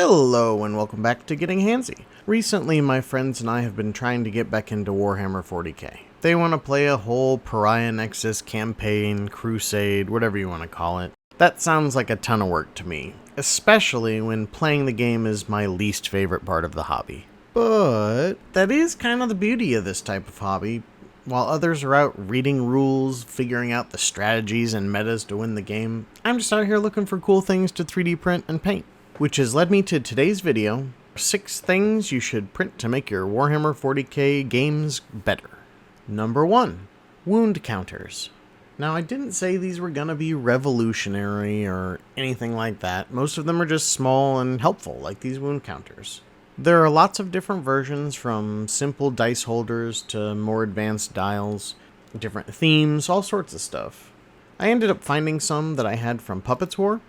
Hello and welcome back to Getting Handsy. Recently my friends and I have been trying to get back into Warhammer 40k. They want to play a whole Pariah Nexus campaign, crusade, whatever you want to call it. That sounds like a ton of work to me, especially when playing the game is my least favorite part of the hobby. But that is kind of the beauty of this type of hobby. While others are out reading rules, figuring out the strategies and metas to win the game, I'm just out here looking for cool things to 3D print and paint. Which has led me to today's video, 6 things you should print to make your Warhammer 40k games better. Number 1, wound counters. Now I didn't say these were gonna be revolutionary or anything like that. Most of them are just small and helpful, like these wound counters. There are lots of different versions, from simple dice holders to more advanced dials, different themes, all sorts of stuff. I ended up finding some that I had from Puppets War.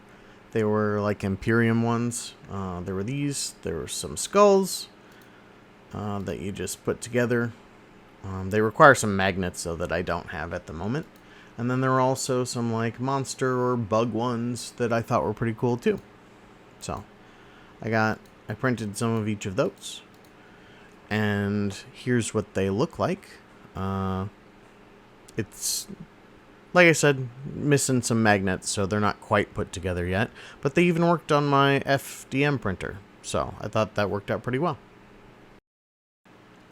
They were like Imperium ones. There were these. There were some skulls that you just put together. They require some magnets, though, that I don't have at the moment. And then there were also some like monster or bug ones that I thought were pretty cool too. So I printed some of each of those. And here's what they look like. It's, like I said, missing some magnets, so they're not quite put together yet. But they even worked on my FDM printer, so I thought that worked out pretty well.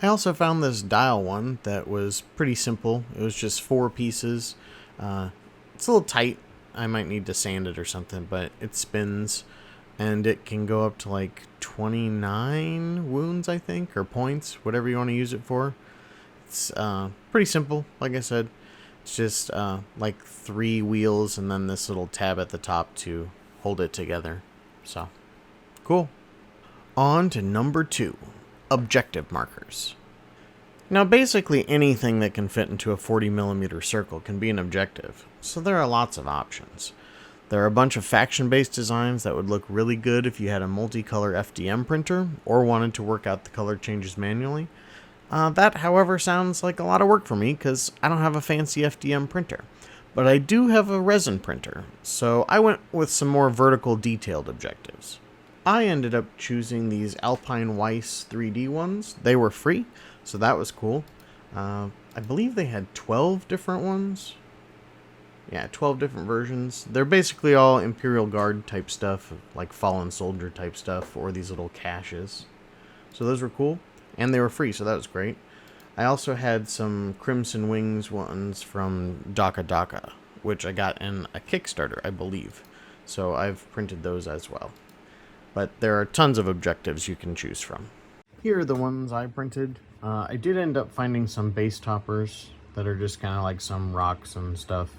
I also found this dial one that was pretty simple. It was just 4 pieces. It's a little tight. I might need to sand it or something, but it spins, and it can go up to like 29 wounds, I think, or points, whatever you want to use it for. It's pretty simple, like I said. It's just like 3 wheels and then this little tab at the top to hold it together. So, cool. On to number 2, objective markers. Now basically anything that can fit into a 40mm circle can be an objective, so there are lots of options. There are a bunch of faction-based designs that would look really good if you had a multicolor FDM printer or wanted to work out the color changes manually. That, however, sounds like a lot of work for me because I don't have a fancy FDM printer. But I do have a resin printer, so I went with some more vertical detailed objectives. I ended up choosing these Alpine Weiss 3D ones. They were free, so that was cool. I believe they had 12 different ones. Yeah, 12 different versions. They're basically all Imperial Guard type stuff, like Fallen Soldier type stuff, or these little caches. So those were cool. And they were free, so that was great. I also had some Crimson Wings ones from Daka, which I got in a Kickstarter, I believe. So I've printed those as well. But there are tons of objectives you can choose from. Here are the ones I printed. I did end up finding some base toppers that are just kind of like some rocks and stuff.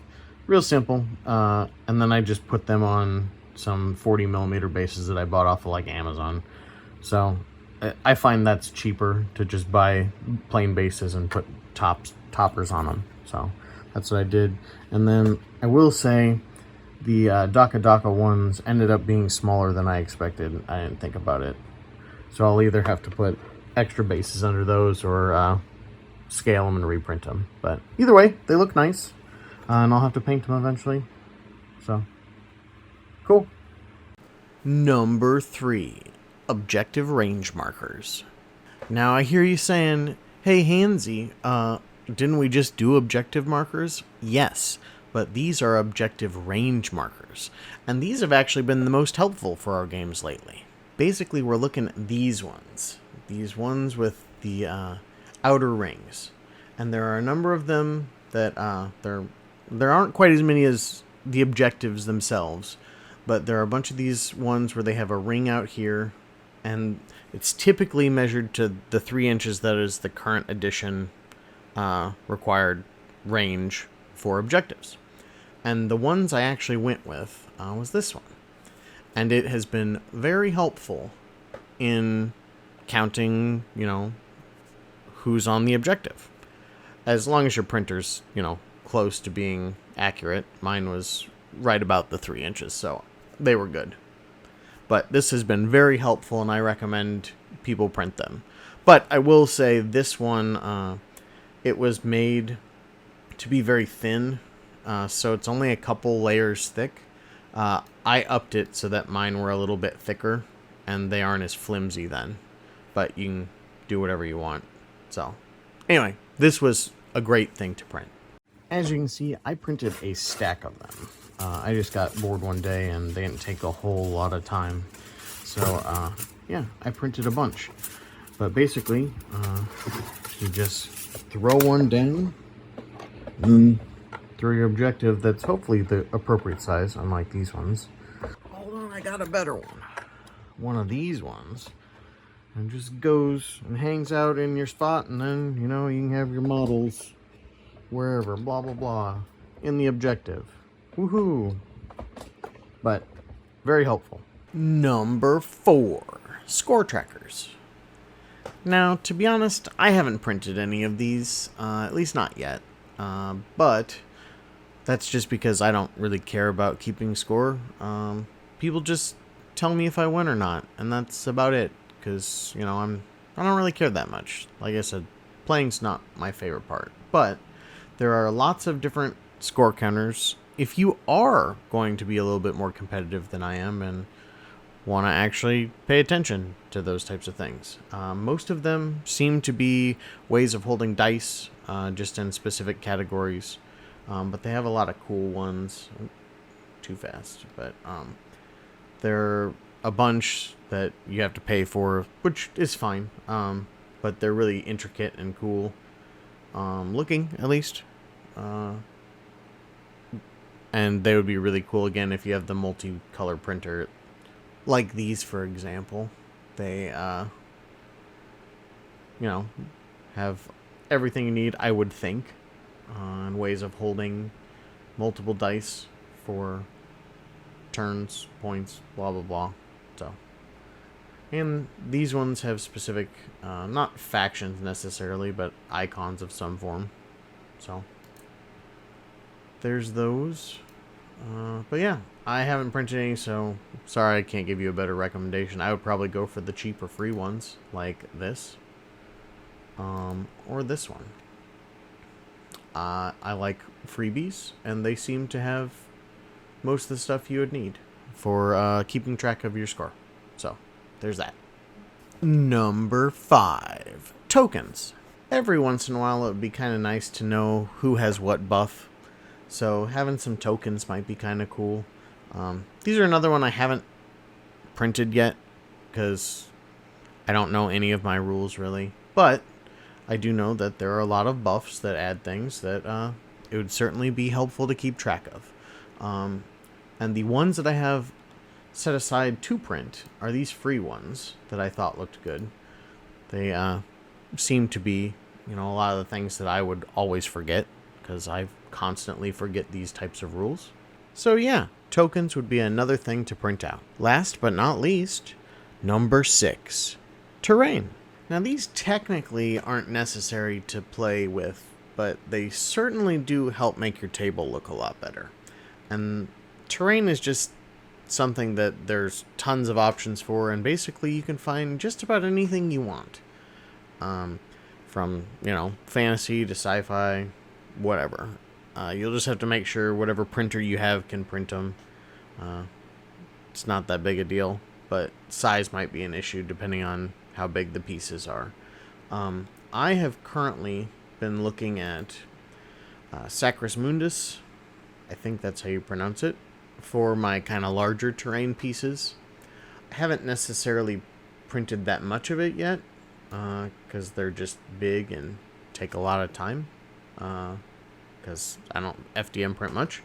Real simple. And then I just put them on some 40mm bases that I bought off of like Amazon. So I find that's cheaper to just buy plain bases and put toppers on them. So that's what I did. And then I will say the Daka ones ended up being smaller than I expected. I didn't think about it. So I'll either have to put extra bases under those or scale them and reprint them. But either way, they look nice. And I'll have to paint them eventually. So, cool. Number 3. Objective range markers. Now I hear you saying, hey Handsy, didn't we just do objective markers? Yes, but these are objective range markers, and these have actually been the most helpful for our games lately. Basically we're looking at these ones with the outer rings, and there are a number of them that there aren't quite as many as the objectives themselves, but there are a bunch of these ones where they have a ring out here. And it's typically measured to the 3 inches that is the current edition required range for objectives. And the ones I actually went with was this one. And it has been very helpful in counting, who's on the objective. As long as your printer's, close to being accurate. Mine was right about the 3 inches, so they were good. But this has been very helpful, and I recommend people print them. But I will say this one, it was made to be very thin, so it's only a couple layers thick. I upped it so that mine were a little bit thicker, and they aren't as flimsy then. But you can do whatever you want. So, anyway, this was a great thing to print. As you can see, I printed a stack of them. I just got bored one day and they didn't take a whole lot of time. So, yeah, I printed a bunch. But basically, you just throw one down, and throw your objective that's hopefully the appropriate size, unlike these ones. Hold on, I got a better one. One of these ones. And just goes and hangs out in your spot, and then, you know, you can have your models wherever, blah, blah, blah, in the objective. Woohoo! But, very helpful. Number 4, score trackers. Now, to be honest, I haven't printed any of these, at least not yet. But that's just because I don't really care about keeping score. People just tell me if I win or not, and that's about it. Because, you know, I don't really care that much. Like I said, playing's not my favorite part. But there are lots of different score counters. If you are going to be a little bit more competitive than I am and want to actually pay attention to those types of things. Most of them seem to be ways of holding dice, just in specific categories. But they have a lot of cool ones. Too fast. But there are a bunch that you have to pay for, which is fine. But they're really intricate and cool. Looking, at least. And they would be really cool, again, if you have the multicolor printer. Like these, for example. They, you know, have everything you need, I would think. And ways of holding multiple dice for turns, points, blah, blah, blah. So, and these ones have specific, not factions necessarily, but icons of some form. So, there's those. But yeah, I haven't printed any, so sorry I can't give you a better recommendation. I would probably go for the cheaper free ones, like this. Or this one. I like freebies, and they seem to have most of the stuff you would need for keeping track of your score. So, there's that. Number 5. Tokens. Every once in a while it would be kind of nice to know who has what buff. So, having some tokens might be kind of cool. These are another one I haven't printed yet, because I don't know any of my rules, really. But I do know that there are a lot of buffs that add things that it would certainly be helpful to keep track of. And the ones that I have set aside to print are these free ones that I thought looked good. They seem to be, you know, a lot of the things that I would always forget, because I constantly forget these types of rules. So yeah, tokens would be another thing to print out. Last but not least, number 6, terrain. Now these technically aren't necessary to play with, but they certainly do help make your table look a lot better. And terrain is just something that there's tons of options for, and basically you can find just about anything you want. From, you know, fantasy to sci-fi, whatever. You'll just have to make sure whatever printer you have can print them. It's not that big a deal, but size might be an issue depending on how big the pieces are. I have currently been looking at Sacris Mundus, I think that's how you pronounce it, for my kind of larger terrain pieces. I haven't necessarily printed that much of it yet, because they're just big and take a lot of time, because I don't FDM print much.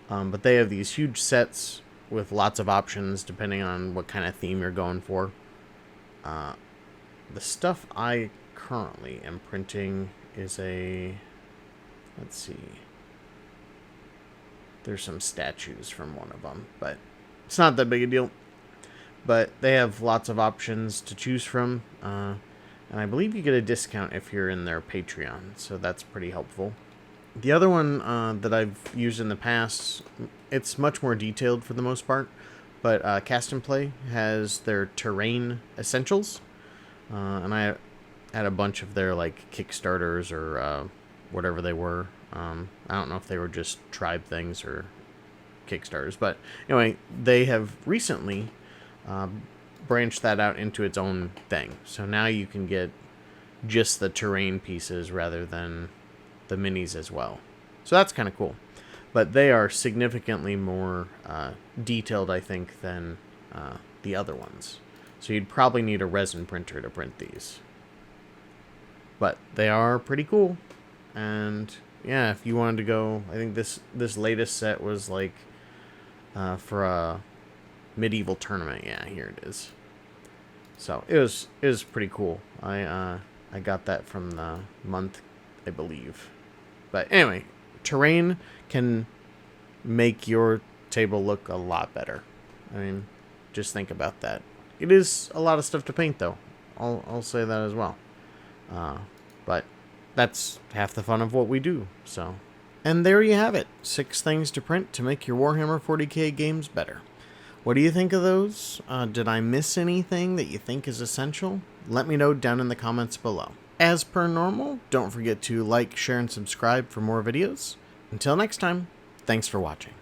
But they have these huge sets with lots of options depending on what kind of theme you're going for. The stuff I currently am printing is a, let's see, there's some statues from one of them, but it's not that big a deal. But they have lots of options to choose from, and I believe you get a discount if you're in their Patreon, so that's pretty helpful. The other one that I've used in the past, it's much more detailed for the most part, but Cast and Play has their Terrain Essentials, and I had a bunch of their like Kickstarters or whatever they were. I don't know if they were just tribe things or Kickstarters, but anyway, they have recently branched that out into its own thing. So now you can get just the terrain pieces rather than the minis as well. So that's kind of cool. But they are significantly more detailed, I think, than the other ones. So you'd probably need a resin printer to print these. But they are pretty cool. And yeah, if you wanted to go, I think this latest set was like for a medieval tournament. Yeah, here it is. So it was pretty cool. I got that from the month, I believe. But anyway, terrain can make your table look a lot better. I mean, just think about that. It is a lot of stuff to paint, though. I'll say that as well. But that's half the fun of what we do. So, and there you have it. 6 things to print to make your Warhammer 40k games better. What do you think of those? Did I miss anything that you think is essential? Let me know down in the comments below. As per normal, don't forget to like, share, and subscribe for more videos. Until next time, thanks for watching.